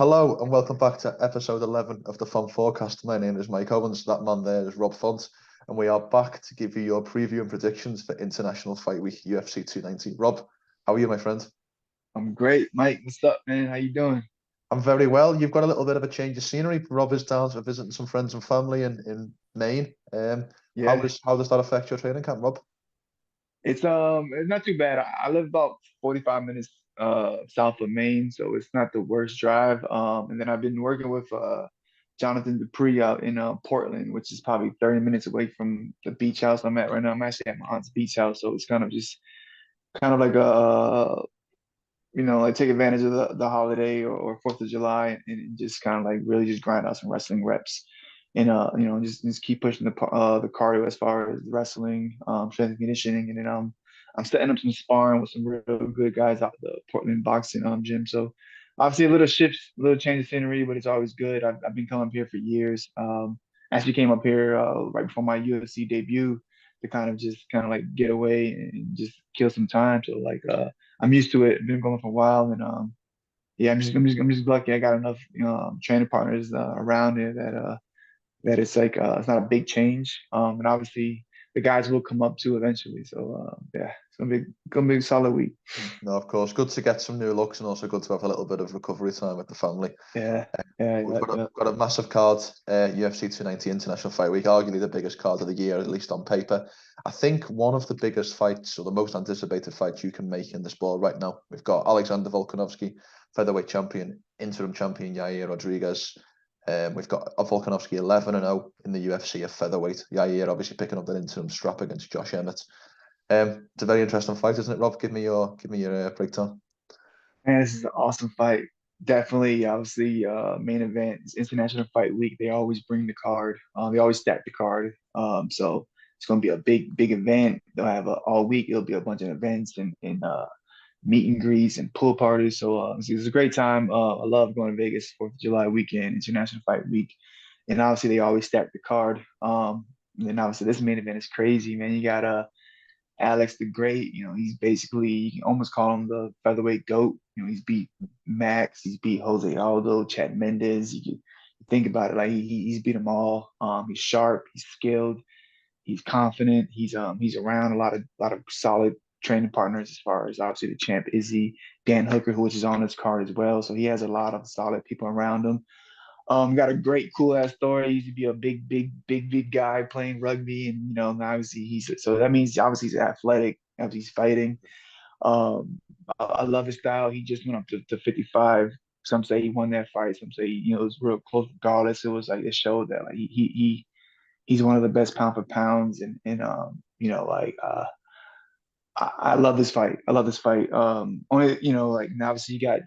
Hello and welcome back to episode 11 of the Font Forecast. My name is Mike Owens. That man there is Rob Font, and we are back to give you your preview and predictions for International Fight Week UFC 290. Rob, how are you, my friend? I'm great, Mike. What's up, man? How you doing? I'm very well. You've got a little bit of a change of scenery. Rob is down for visiting some friends and family in Maine. How Yeah, does that affect your training camp, Rob? it's not too bad. I live about 45 minutes south of Maine, so it's not the worst drive. And then I've been working with Jonathan Dupree out in Portland, which is probably 30 minutes away from the beach house I'm at right now. I'm actually at my aunt's beach house, so it's kind of just kind of like like take advantage of the holiday or Fourth of July and just kind of like really just grind out some wrestling reps and just keep pushing the cardio as far as wrestling, strength and conditioning, and then I'm setting up some sparring with some real good guys out of the Portland boxing gym. So obviously a little shift, a little change of scenery, but it's always good. I've been coming up here for years. Actually came up here right before my UFC debut to kind of like get away and just kill some time. So like I'm used to it. I've been going for a while, and yeah, I'm just lucky. I got enough training partners around here that it's like it's not a big change. And obviously the guys will come up too eventually. So yeah, it's gonna be a solid week. No, of course. Good to get some new looks and also good to have a little bit of recovery time with the family. Yeah, yeah, We've yeah, yeah. got a massive card, UFC 290 International Fight Week, arguably the biggest card of the year, at least on paper. I think one of the biggest fights or the most anticipated fights you can make in the sport right now. We've got Alexander Volkanovski, featherweight champion, interim champion Yair Rodriguez. We've got a Volkanovski 11-0 in the UFC at featherweight. Yair obviously picking up that interim strap against Josh Emmett. It's a very interesting fight, isn't it, Rob? Give me your breakdown. Man, this is an awesome fight. Definitely, obviously, main event is International Fight Week. They always bring the card. They always stack the card. So it's going to be a big event. They'll have all week. It'll be a bunch of events and meet and greets and pool parties. So it's a great time. I love going to Vegas Fourth of July weekend, International Fight Week, and obviously they always stack the card. And then obviously this main event is crazy, man. You got Alex the Great. He's basically you can almost call him the featherweight goat. He's beat Max, he's beat Jose Aldo, Chad Mendez. You can think about it, like he's beat them all. He's sharp, he's skilled, he's confident. He's around a lot of solid training partners as far as obviously the champ Izzy, Dan Hooker, which is on his card as well. So he has a lot of solid people around him. Got a great cool ass story. He used to be a big guy playing rugby, and now obviously he's so that means obviously he's athletic. Obviously he's fighting. I love his style. He just went up to 55. Some say he won that fight. Some say it was real close. Regardless, it was like it showed that like he's one of the best pound for pounds, and like I love this fight. I love this fight. Only like now obviously you got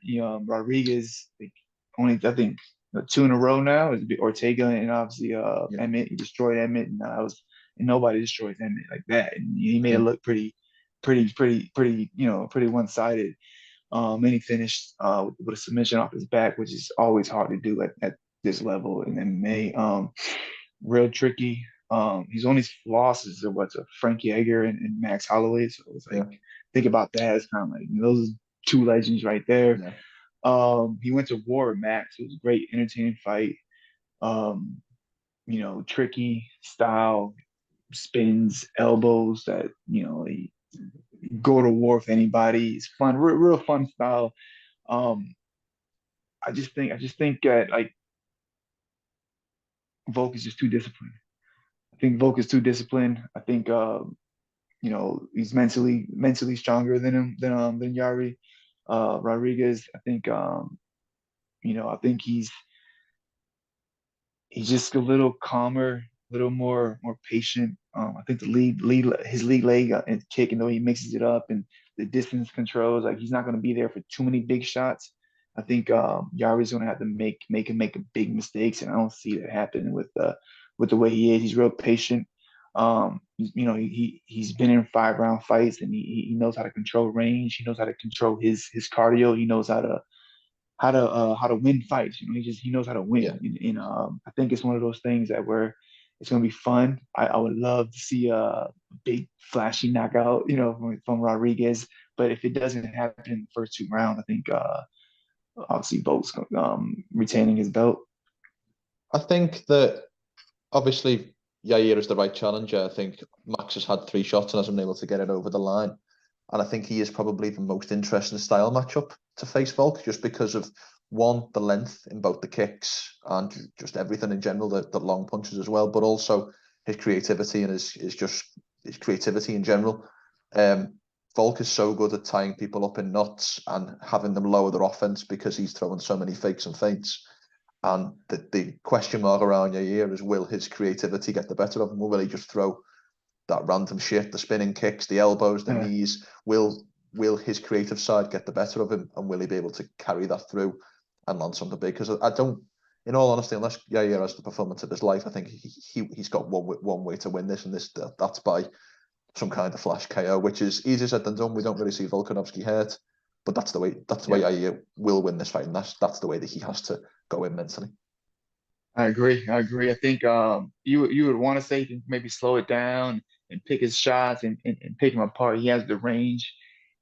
Rodriguez. Like, only I think two in a row now is Ortega and obviously Yeah, Emmett. He destroyed Emmett, and nobody destroys Emmett like that. And he made it yeah. look pretty pretty one sided. And he finished with a submission off his back, which is always hard to do at this level in MMA. Real tricky. His only losses are what's a Frankie Edgar and Max Holloway. So it's Yeah. like think about that. It's kind of like those are two legends right there. Yeah. He went to war with Max. It was a great, entertaining fight. Um, tricky style, spins, elbows that he go to war with anybody. It's fun, real fun style. Um, I just think that like Volk is just too disciplined. I think Volk is too disciplined. I think he's mentally stronger than Yari Rodriguez. I think he's just a little calmer, a little more patient. I think the lead his lead leg and kick and the way he mixes it up and the distance controls, like he's not going to be there for too many big shots. I think Yari's going to have to make a big mistakes, and I don't see that happening with the way he is. He's real patient. He's been in 5 round fights, and he knows how to control range. He knows how to control his cardio. He knows how to win fights. He knows how to Yeah. win. And I think it's one of those things that where it's gonna be fun. I would love to see a big flashy knockout, from Rodriguez. But if it doesn't happen in the first 2 rounds, I think obviously Volk's retaining his belt. I think that obviously Yair is the right challenger. I think Max has had 3 shots and hasn't been able to get it over the line. And I think he is probably the most interesting style matchup to face Volk, just because of one, the length in both the kicks and just everything in general, the long punches as well, but also his creativity and his creativity in general. Volk is so good at tying people up in knots and having them lower their offense because he's throwing so many fakes and feints. And the question mark around Yair is, will his creativity get the better of him? Will he just throw that random shit, the spinning kicks, the elbows, the knees? Will his creative side get the better of him, and will he be able to carry that through and land something big? Because I don't, in all honesty, unless Yair has the performance of his life, I think he's got one way to win this, and that's by some kind of flash KO, which is easier said than done. We don't really see Volkanovski hurt, but that's the way Yair will win this fight, and that's the way that he has to go in mentally. I agree. I agree. I think you would want to say to maybe slow it down and pick his shots and pick him apart. He has the range.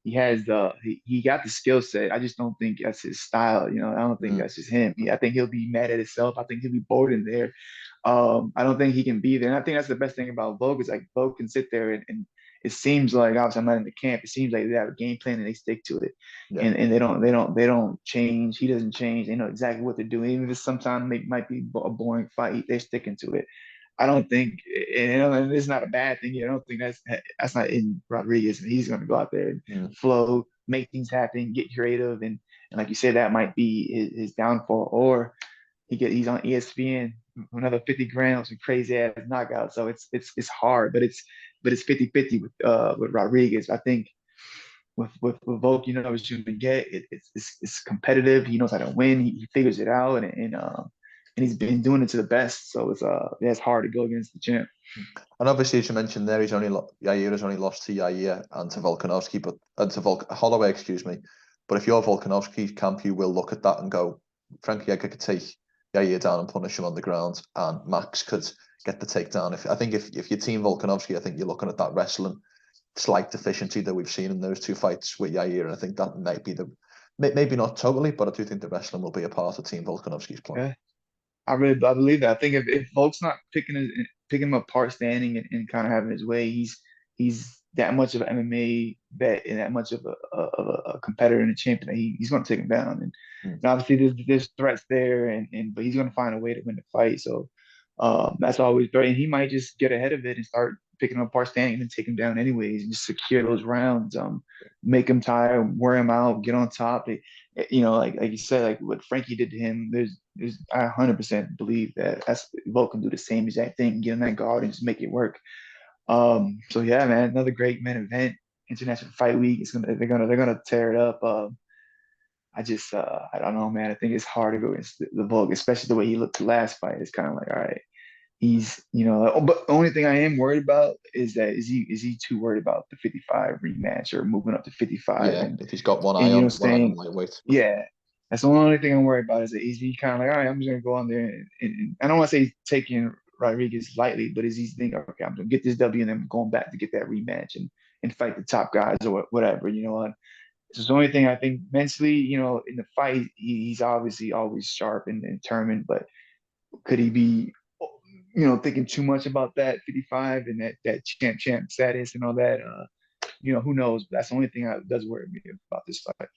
He has he got the skill set. I just don't think that's his style. I don't think that's just him. I think he'll be mad at himself. I think he'll be bored in there. I don't think he can be there. And I think that's the best thing about Volk is like Volk can sit there and it seems like obviously I'm not in the camp. It seems like they have a game plan and they stick to it. Yeah. And they don't change. He doesn't change. They know exactly what they're doing. Even if it's sometimes it might be a boring fight, they're sticking to it. I don't think, and it's not a bad thing. I don't think that's not in Rodriguez, and he's going to go out there and flow, make things happen, get creative, and like you said, that might be his downfall. Or he's on ESPN, another 50 grams and crazy ass knockout. So it's hard, but it's 50-50 with Rodriguez. I think with Volk, what you're gonna get. It's competitive. He knows how to win. He figures it out, and he's been doing it to the best. So it's hard to go against the champ. And obviously, as you mentioned there, Yair has only lost to Yair and to Volkanovski, Holloway, excuse me. But if you're Volkanovski's camp, you will look at that and go, Frankie Edgar could take Yair down and punish him on the ground, and Max could get the takedown. If you team Volkanovski, I think you're looking at that wrestling slight deficiency that we've seen in those 2 fights with Yair, and I think that might be maybe not totally, but I do think the wrestling will be a part of Team Volkanovski's plan. Yeah. I believe that. I think if Volk's not picking him apart, standing and kind of having his way, he's that much of an MMA vet and that much of a competitor and a champion that he's going to take him down. And obviously there's threats there, but he's going to find a way to win the fight. So that's always great. And he might just get ahead of it and start picking him apart, standing, and then take him down anyways, and just secure those rounds. Make him tired, wear him out, get on top. Like you said, like what Frankie did to him. I 100% believe that Volk can do the same exact thing, get in that guard and just make it work. So yeah, man, another great main event, International Fight Week. They're gonna tear it up. I don't know, man. I think it's hard to go against the Volk, especially the way he looked the last fight. It's kind of like, all right, he's, but the only thing I am worried about is he too worried about the 55 rematch or moving up to 55? Yeah, and if he's got one and eye you on know, staying, lightweight. yeah, that's the only thing I'm worried about. Is he kind of like, all right, I'm just gonna go on there and I don't want to say he's taking Rodriguez lightly, but is he thinking, okay, I'm gonna get this W and then I'm going back to get that rematch and fight the top guys or whatever, It's the only thing I think mentally, in the fight, he's obviously always sharp and determined, but could he be, thinking too much about that 55 and that champ status and all that? Who knows? But that's the only thing that does worry me about this fight.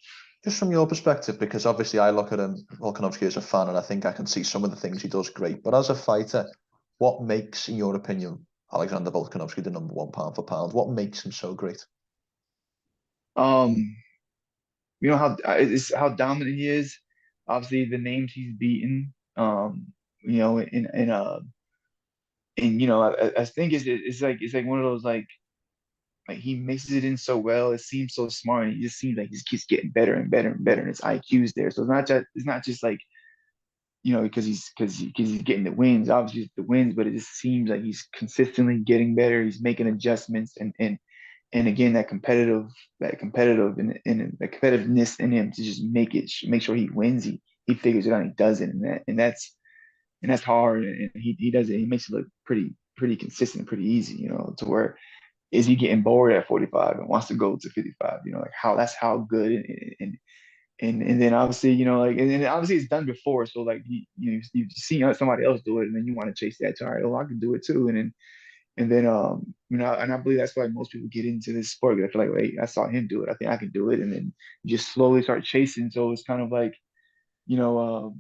Just from your perspective, because obviously I look at him, Volkanovski, as a fan, and I think I can see some of the things he does great. But as a fighter, what makes, in your opinion, Alexander Volkanovski the number 1 pound for pound? What makes him so great? Um, how dominant he is. Obviously, the names he's beaten. You know, I think it's like one of those like he mixes it in so well. It seems so smart, and it just seems like he keeps getting better and better and better, and his IQ's there. So it's not just like because he's getting the wins. Obviously, it's the wins, but it just seems like he's consistently getting better. He's making adjustments, and again that competitive and the competitiveness in him to just make sure he wins. He figures it out. And he does it, and that's hard. And he does it. He makes it look pretty consistent, pretty easy. To where is he getting bored at 45 and wants to go to 55? Like how that's how good and then obviously, like, and then obviously it's done before. So like you've seen somebody else do it, and then you want to chase that. All right, oh, I can do it too. And then and I believe that's why most people get into this sport. I feel like, wait, I saw him do it. I think I can do it. And then you just slowly start chasing. So it's kind of like, you know,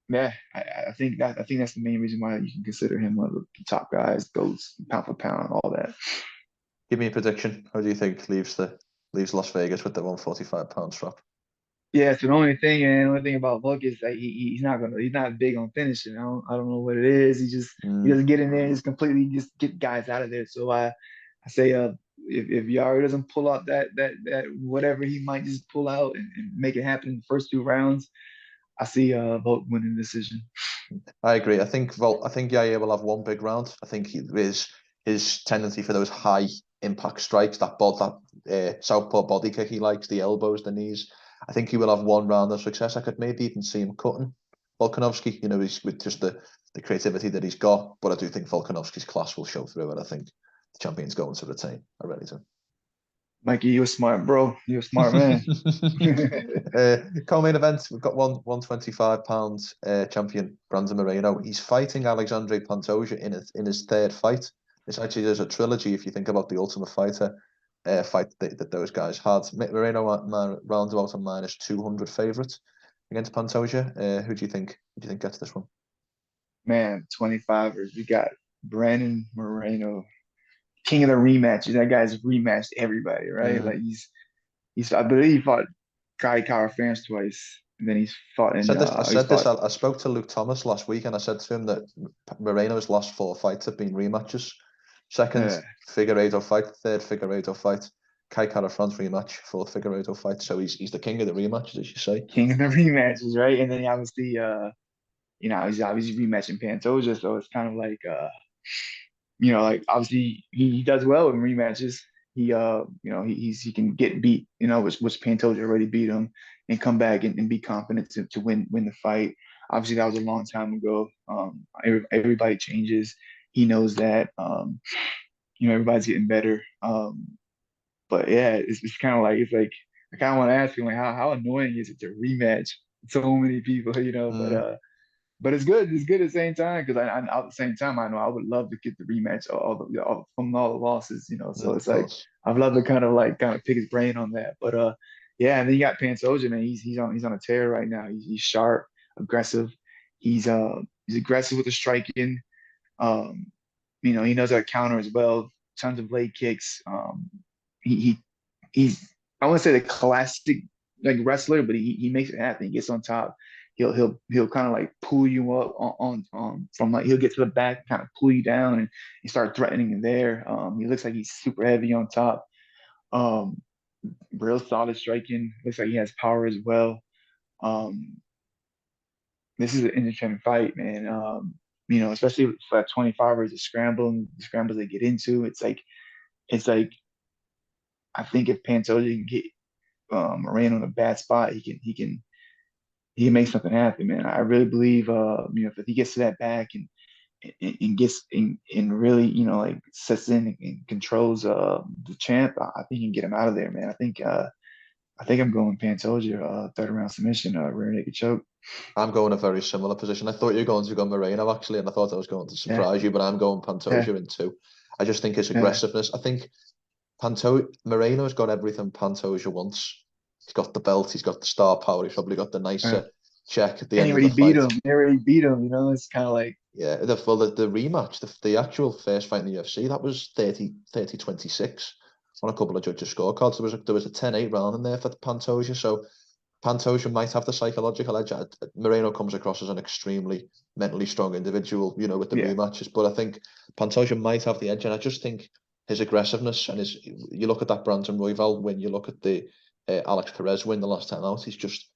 yeah, I think that's the main reason why you can consider him one of the top guys, goes pound for pound, all that. Give me a prediction. How do you think leaves Las Vegas with the 145-pound strap? Yeah, so the only thing about Volk is that he's not big on finishing. I don't know what it is. He Mm, doesn't get in there and just completely just get guys out of there. So I say if Yair doesn't pull out that whatever he might just pull out and make it happen in the first two rounds, I see Volk winning the decision. I agree. I think Yair will have one big round. I think his tendency for those high impact strikes, that southpaw body kick he likes, the elbows, the knees. I think he will have one round of success. I could maybe even see him cutting Volkanovski. He's with just the creativity that he's got. But I do think Volkanovski's class will show through, and I think the champion's going to retain. I really do. Mikey, you're smart, bro. You're a smart man. Co-main event, we've got 125 pounds champion Brandon Moreno. He's fighting Alexandre Pantoja in his third fight. It's actually there's a trilogy if you think about the Ultimate Fighter fight that those guys had. Moreno rounds about a minus 200 favourite against Pantoja. Who do you think? Who do you think gets this one? Man, 25ers. We got Brandon Moreno, king of the rematches. That guy's rematched everybody, right? Like Mm. he's I believe he fought Kai France twice, and then he's fought in I he's said this. fought I spoke to Luke Thomas last week, and I said to him that Moreno's last four fights have been rematches. Second uh, Figueiredo fight, third Figueiredo fight, Kai France rematch, fourth Figueiredo fight. So he's the king of the rematches, as you say. king of the rematches, right? And then obviously he's obviously rematching Pantoja, so it's kind of like like obviously he does well in rematches. He can get beat, which Pantoja already beat him, and come back and be confident to win the fight. Obviously that was a long time ago. Everybody changes. He knows that. Everybody's getting better. But yeah, it's kind of like I kind of want to ask him like how annoying is it to rematch so many people, Mm, but it's good. It's good at the same time because at the same time I know I would love to get the rematch from all the losses, So of it's like course. I'd love to kind of pick his brain on that. But yeah, and then you got Pantoja, man. He's on a tear right now. He's sharp, aggressive. He's aggressive with the striking. Um, he knows how to counter as well. Tons of leg kicks. He, he he's I want to say the classic like wrestler, but he makes it happen. He gets on top. He'll kind of like pull you up on from like he'll get to the back, kind of pull you down, and start threatening you there. He looks like he's super heavy on top. Um, Real solid striking. Looks like he has power as well. Um, this is an interesting fight, man. Especially for that 25ers, the scrambles they get into. It's like I think if Pantoja can get Moreno in a bad spot, he can make something happen, man. I really believe if he gets to that back and gets and really like sets in and controls the champ, I think he can get him out of there, man. I think I'm going Pantoja, third round submission, rear naked choke. I'm going a very similar position. I thought you were going to go Moreno actually, and I thought I was going to Yeah, surprise you, but I'm going yeah, Pantoja in two. I just think his yeah, aggressiveness. I think Moreno's got everything Pantoja wants. He's got the belt, he's got the star power, he's probably got the yeah. nicer check at the And he end of the already beat fight. him. They already beat him. It's kind of like Yeah, the rematch, the actual first fight in the UFC, that was 30-26 on a couple of judges' scorecards. There was a 10-8 round in there for Pantoja, so Pantoja might have the psychological edge. Moreno comes across as an extremely mentally strong individual, with the yeah, rematches, but I think Pantoja might have the edge, and I just think his aggressiveness and you look at that Brandon Royval win, you look at the Alex Perez win the last time out, he's just,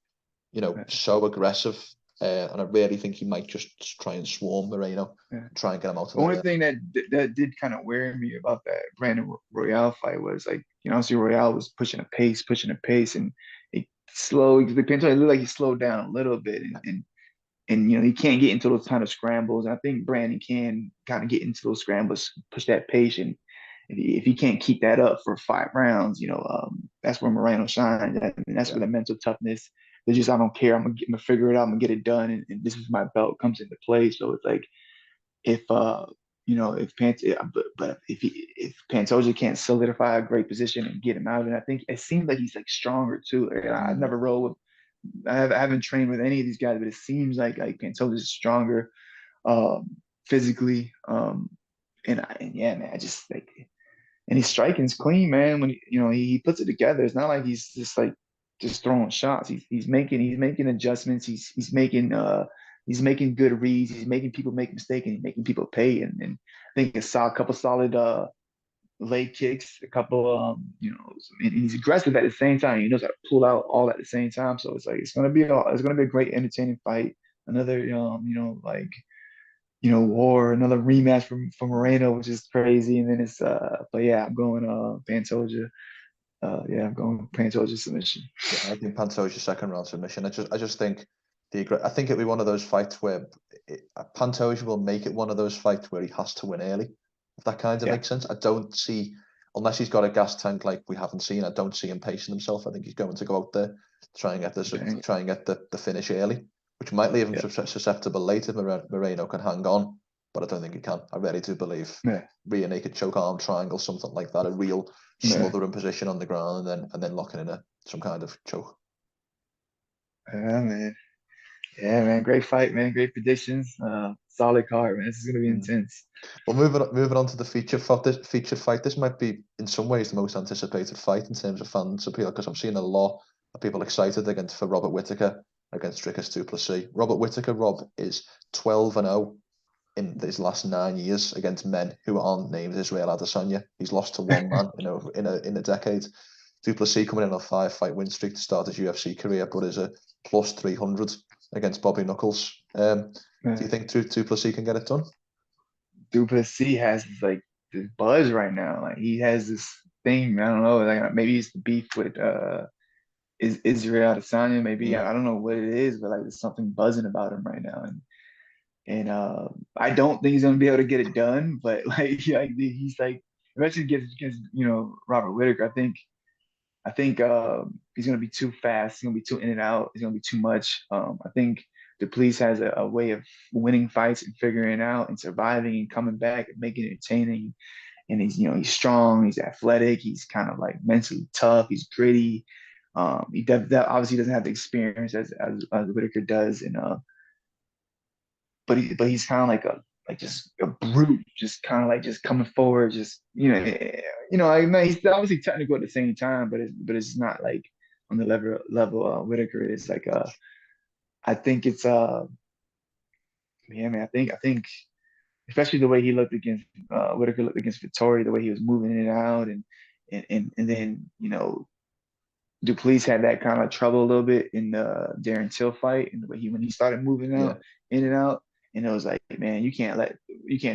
yeah, so aggressive, and I really think he might just try and swarm Moreno, yeah. try and get him out of The only there. thing that did kind of wear me about that Brandon Royale fight was like, obviously Royale was pushing a pace, and it slowed. The Pinto, it looked like he slowed down a little bit, and he can't get into those kind of scrambles. And I think Brandon can kind of get into those scrambles, push that pace, if he can't keep that up for 5 rounds, that's where Moreno shines. And that's Yeah. where the mental toughness. They're just, I don't care. I'm gonna figure it out. I'm gonna get it done, and this is my belt comes into play. So it's like if if but if Pantoja can't solidify a great position and get him out, and I think it seems like he's like stronger too. Like, I've Mm. never rolled with, I haven't trained with any of these guys, but it seems like Pantoja is stronger physically. And yeah, man, I just like, and his striking's clean, man. When he puts it together, it's not like he's just like just throwing shots. He's making adjustments. He's making good reads. He's making people make mistakes, and he's making people pay. And I think I saw a couple solid leg kicks, a couple and he's aggressive at the same time. He knows how to pull out all at the same time. So it's like it's gonna be a great entertaining fight. Another war, another rematch from Moreno, which is crazy. And then but yeah, I'm going Pantoja. Yeah, I'm going Pantoja submission. Yeah, I think Pantoja's second round submission. I just think I think it'll be one of those fights where Pantoja will make it one of those fights where he has to win early. If that kind of Yeah, makes sense. I don't see, unless he's got a gas tank like we haven't seen. I don't see him pacing himself. I think he's going to go out there, try and get bang. the finish early, which might leave him Yeah, susceptible later. Moreno can hang on, but I don't think he can. I really do believe yeah, rear naked choke arm triangle, something like that, a real yeah, smothering position on the ground, and then locking in some kind of choke. yeah, man. Yeah, man. Great fight, man. Great predictions. Solid card, man. This is gonna be Mm. intense. Well, moving on to the feature fight. This might be in some ways the most anticipated fight in terms of fans appeal, because I'm seeing a lot of people excited for Robert Whittaker against Dricus du Plessis. Robert Whittaker, Rob, is 12-0 in his last 9 years against men who aren't named Israel Adesanya. He's lost to one man in a decade. Du Plessis coming in on a 5-fight win streak to start his UFC career, but is a plus 300 against Bobby Knuckles. Do you Man, think Du Plessis can get it done? Duplessis has like this buzz right now. Like he has this thing. I don't know. Like maybe it's the beef with is Israel Adesanya. Maybe Mm. I don't know what it is, but like there's something buzzing about him right now. And I don't think he's gonna be able to get it done. But like he's like eventually gets against Robert Whittaker. I think he's going to be too fast. He's going to be too in and out. He's going to be too much. I think the police has a way of winning fights and figuring it out and surviving and coming back and making it entertaining. And he's strong. He's athletic. He's kind of like mentally tough. He's gritty. He obviously doesn't have the experience as Whitaker does. But he's kind of like just a brute, just kind of like just coming forward, just I mean, he's obviously technical at the same time, but it's not like on the level Whitaker is. Like I think it's yeah, man, I think especially the way he looked against Whitaker looked against Vittori, the way he was moving in and out, and then Duplessis had that kind of trouble a little bit in the Darren Till fight, and the way when he started moving Yeah, out in and out, and it was like, man, you can't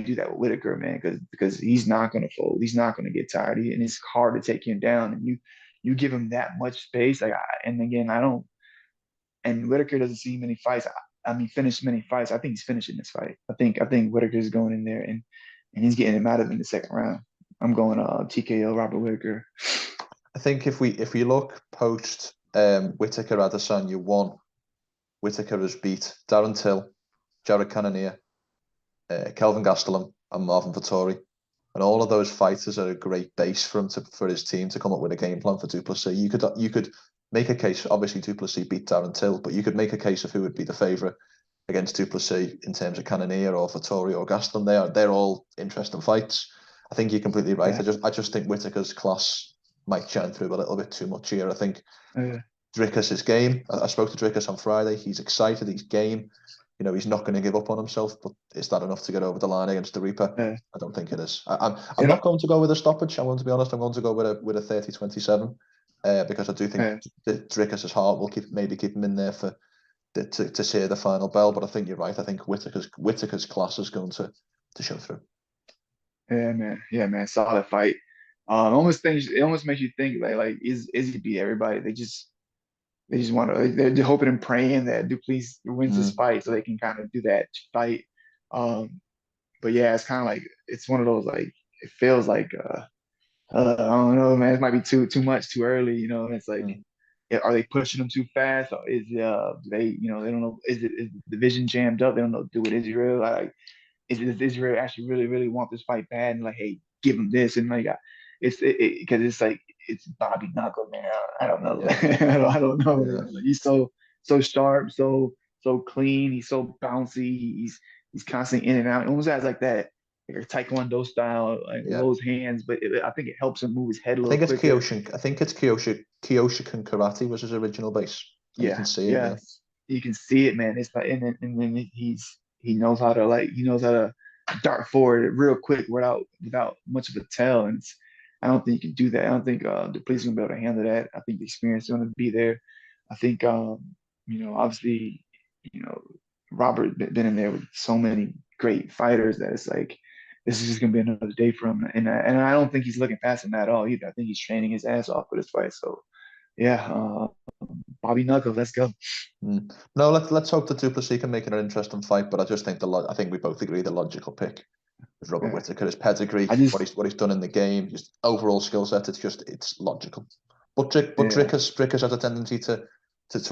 do that with Whitaker, man, because he's not gonna fold, he's not gonna get tired, and it's hard to take him down, and you give him that much space, like, and again, I don't, and Whitaker doesn't see many fights. I mean, finish many fights. I think he's finishing this fight. I think Whitaker's going in there and he's getting him out of in the second round. I'm going TKO Robert Whitaker. I think if we look post Whittaker Adesanya 1, Whittaker has beat Darren Till, Jared Cannonier, Kelvin Gastelum, and Marvin Vettori. And all of those fighters are a great base for his team to come up with a game plan for Du Plessis. You could make a case. Obviously, Du Plessis beat Darren Till, but you could make a case of who would be the favourite against Du Plessis in terms of Cannonier or Vettori or Gastelum. They're all interesting fights. I think you're completely right. Yeah. I just think Whittaker's class might shine through a little bit too much here. I think Uh, Dricus' game. I spoke to Dricus on Friday. He's excited. He's game. He's not going to give up on himself. But is that enough to get over the line against the Reaper? uh, I don't think it is. I'm you know, not going to go with a stoppage. I'm going to be honest. I'm going to go with a 30-27 because I do think uh, that Dricus' heart will maybe keep him in there to see the final bell. But I think you're right. I think Whittaker's class is going to show through. yeah, man, solid fight. It almost makes you think like is he beat everybody? They just want to. They're hoping and praying that Duplessis wins this Mm. fight so they can kind of do that fight. But yeah, it's kind of like it's one of those like it feels like I don't know, man. It might be too much too early. You know, it's like, Mm. yeah, are they pushing them too fast? Or is do they, you know, they don't know. Is the division jammed up? They don't know what to do with Israel. Like, does Israel actually really want this fight bad? And like, hey, give them this. And like, because it's like it's Bobby Knuckle, man. I don't know. Yeah, I don't know, yeah. man. Like, he's so sharp, so clean. He's so bouncy. He's constantly in and out. He almost has like that like a Taekwondo style, like Yeah. low hands, but I think it helps him move his head a I little think it's quicker. Kyoshi. I think it's Kyoshi Karate was his original base, and you Yeah, can see it. yeah. Yeah, You can see it, man. It's like, and then he knows how to he knows how to dart forward real quick without much of a tell. And I don't think you can do that. I don't think the police are gonna be able to handle that. I think the experience is gonna be there. I think obviously, you know, Robert been in there with so many great fighters that it's like this is just gonna be another day for him. And I don't think he's looking past him at all either. I think he's training his ass off for this fight. So yeah, Bobby Knuckles, let's go. mm. No, let's hope that Duplessis can make it an interesting fight. But I just think I think we both agree the logical pick is Robert Yeah. Whittaker. His pedigree, I what he's done in the game, his overall skill set. It's logical. But yeah, Dricus has a tendency to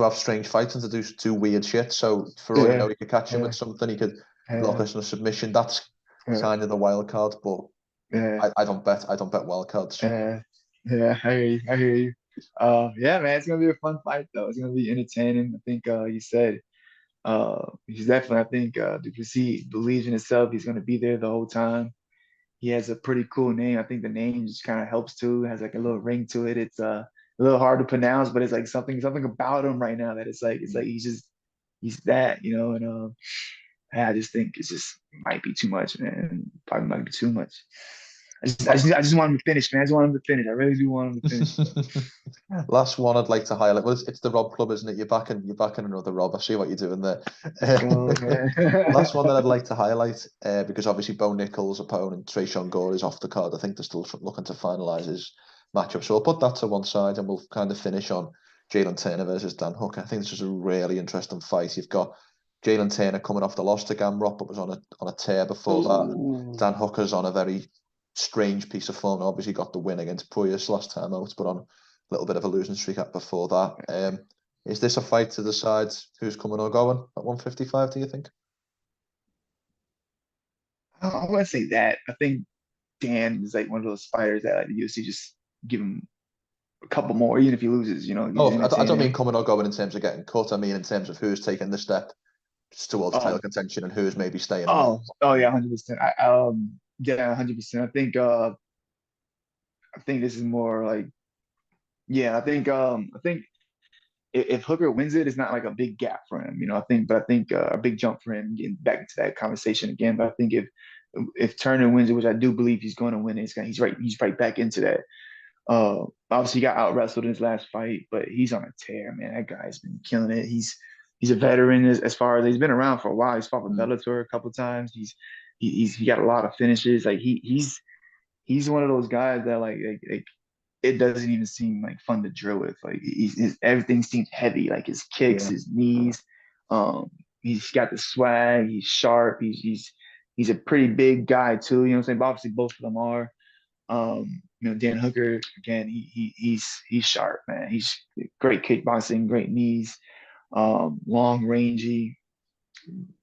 have strange fights and to do weird shit. So for all you know, yeah, he could catch him yeah, with something. He could block yeah, us in a submission. That's yeah, kind of the wild card. But yeah, I don't bet wild cards. yeah, yeah. I hear you. I hear you. Yeah, man, it's gonna be a fun fight though. It's gonna be entertaining. I think you said he's definitely. I think Duplessis believes in himself. He's gonna be there the whole time. He has a pretty cool name. I think the name just kind of helps too. It has like a little ring to it. It's a little hard to pronounce, but it's like something about him right now that it's like he's that, you know. And I just think it's just might be too much, man. Probably might be too much. I just want him to finish, man. I just want him to finish. I really do want him to finish. Last one I'd like to highlight. Well, it's the Rob Club, isn't it? You're backing another Rob. I see what you're doing there. Let's go, man. Last one that I'd like to highlight, because obviously Bo Nickal's opponent, Trayshawn Gore, is off the card. I think they're still looking to finalise his matchup. So I'll put that to one side and we'll kind of finish on Jalin Turner versus Dan Hooker. I think this is a really interesting fight. You've got Jalin Turner coming off the loss to Gamrot, but was on a tear before that. And Ooh. Dan Hooker's on a very strange piece of form. Obviously got the win against Puyas last time out, but on a little bit of a losing streak up before that. Is this a fight to decide who's coming or going at 155, do you think? I wouldn't say that. I think Dan is like one of those fighters that like the UFC just give him a couple more, even if he loses. You know, he's Oh, I don't entertaining. mean coming or going in terms of getting cut. I mean in terms of who's taking the step towards title Oh, contention and who's maybe staying away. oh yeah, 100%. Yeah, 100%. I think this is more like yeah. I think if Hooker wins it, it's not like a big gap for him. You know, but I think a big jump for him getting back into that conversation again. But I think if Turner wins it, which I do believe he's going to win it, he's right back into that. Obviously he got out wrestled in his last fight, but he's on a tear, man. That guy's been killing it. He's a veteran as far as he's been around for a while. He's fought for Mm, Bellator a couple times. He got a lot of finishes. Like he's one of those guys that like it doesn't even seem like fun to drill with. Like everything seems heavy. Like his kicks, yeah. his knees. Um, he's got the swag. He's sharp. He's a pretty big guy too. You know what I'm saying? But obviously both of them are. Dan Hooker again. He's sharp, man. He's great kickboxing, great knees, long rangey.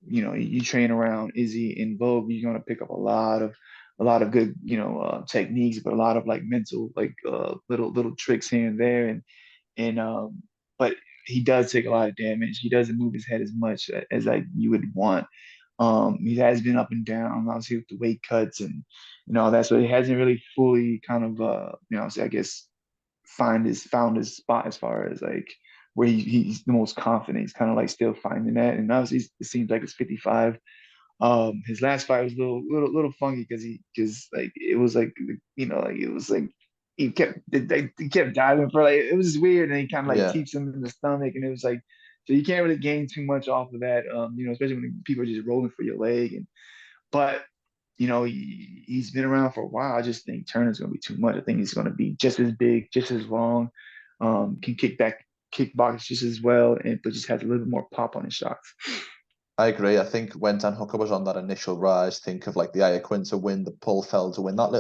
You train around Izzy and Vogue, you're gonna pick up a lot of good, techniques, but a lot of like mental, like little tricks here and there, and but he does take a lot of damage. He doesn't move his head as much as like you would want. He has been up and down, obviously with the weight cuts and all that, so he hasn't really fully kind of I guess found his spot as far as like where he's the most confident. He's kind of like still finding that, and obviously it seems like it's 55. His last fight was a little funky because like it was like like it was like he kept diving for like it was just weird, and he kind of like Yeah. teeps him in the stomach, and it was like so you can't really gain too much off of that, especially when people are just rolling for your leg, but he's been around for a while. I just think Turner's going to be too much. I think he's going to be just as big, just as long, can kickbox just as well, but just has a little bit more pop on his shots. I agree. I think when Dan Hooker was on that initial rise, think of like the Ayaquinta win, the Paul Felder win, that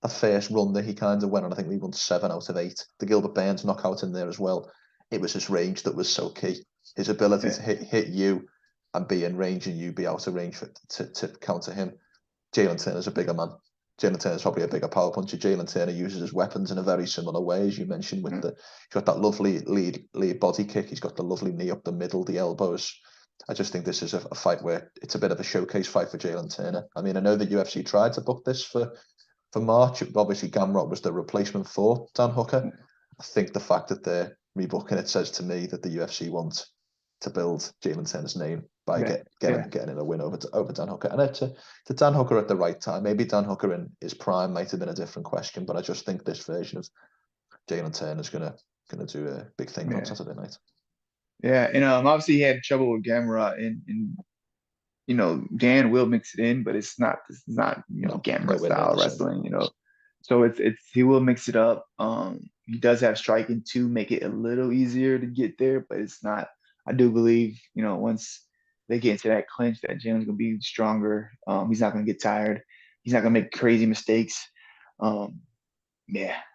first run that he kind of went on. I think we won 7 out of 8. The Gilbert Burns knockout in there as well. It was his range that was so key. His ability to hit you and be in range and you be out of range to counter him. Jalin Turner's a bigger man. Jalin Turner's probably a bigger power puncher. Jalin Turner uses his weapons in a very similar way, as you mentioned, with he's got that lovely lead body kick. He's got the lovely knee up the middle, the elbows. I just think this is a fight where it's a bit of a showcase fight for Jalin Turner. I mean, I know the UFC tried to book this for March. Obviously, Gamrot was the replacement for Dan Hooker. I think the fact that they're rebooking it says to me that the UFC want to build Jalin Turner's name by getting in a win over Dan Hooker. And to Dan Hooker at the right time. Maybe Dan Hooker in his prime might have been a different question, but I just think this version of Jalin Turner is gonna do a big thing on Saturday night. Yeah, and obviously he had trouble with Gamrot, and Dan will mix it in, but it's not Gamrot style wrestling, So it's he will mix it up. He does have striking to make it a little easier to get there, but it's not. I do believe, once they get into that clinch, that Jalen's gonna be stronger. He's not gonna get tired. He's not gonna make crazy mistakes. I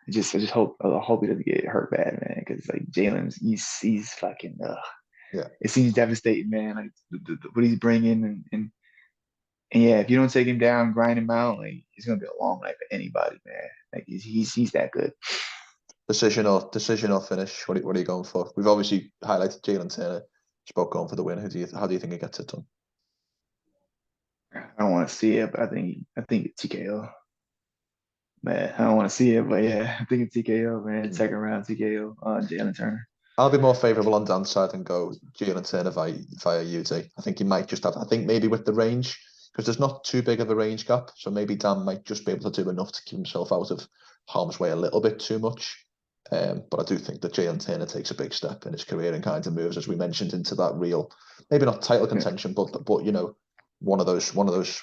just hope he doesn't get hurt bad, man. Because like Jalen's, he's fucking. It seems devastating, man. Like what he's bringing, and yeah, if you don't take him down, grind him out, like it's gonna be a long night for anybody, man. Like he's that good. Decision or finish? What are you going for? We've obviously highlighted Jalin Turner. Spoke going for the win. How do you think he gets it done? I don't want to see it, but I think it's TKO. Man, I don't want to see it, but yeah, I think it's TKO, man. Second round TKO on Jalin Turner. I'll be more favourable on Dan's side and go Jalin Turner via UD. I think he might just have. I think maybe with the range, because there's not too big of a range gap, so maybe Dan might just be able to do enough to keep himself out of harm's way a little bit too much. But I do think that Jalin Turner takes a big step in his career and kind of moves, as we mentioned, into that real, maybe not title contention, but one of those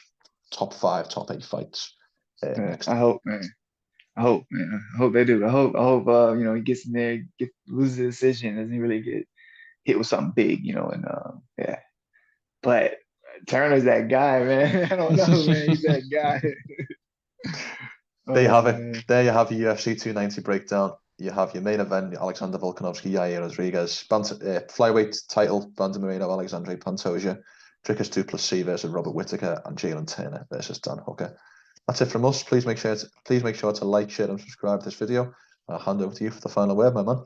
top 5, top 8 fights. I hope, man. I hope they do. I hope he gets in there, loses the decision, doesn't really get hit with something big, and yeah. But Turner's that guy, man. I don't know, man. He's that guy. There you have it. There you have your UFC 290 breakdown. You have your main event, Alexander Volkanovski Yair Rodriguez, flyweight title, Moreno Alexandre Pantoja, Dricus 2 Plessis versus Robert Whittaker, and Jalin Turner versus Dan Hooker. That's it from us. Please make sure to like, share, and subscribe to this video. I'll hand over to you for the final word, my man.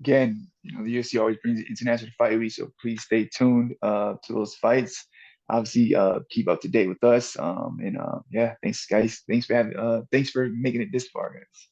Again, the UFC always brings International Fight Week, so please stay tuned to those fights. Obviously, keep up to date with us. Thanks, guys. Thanks for making it this far, guys.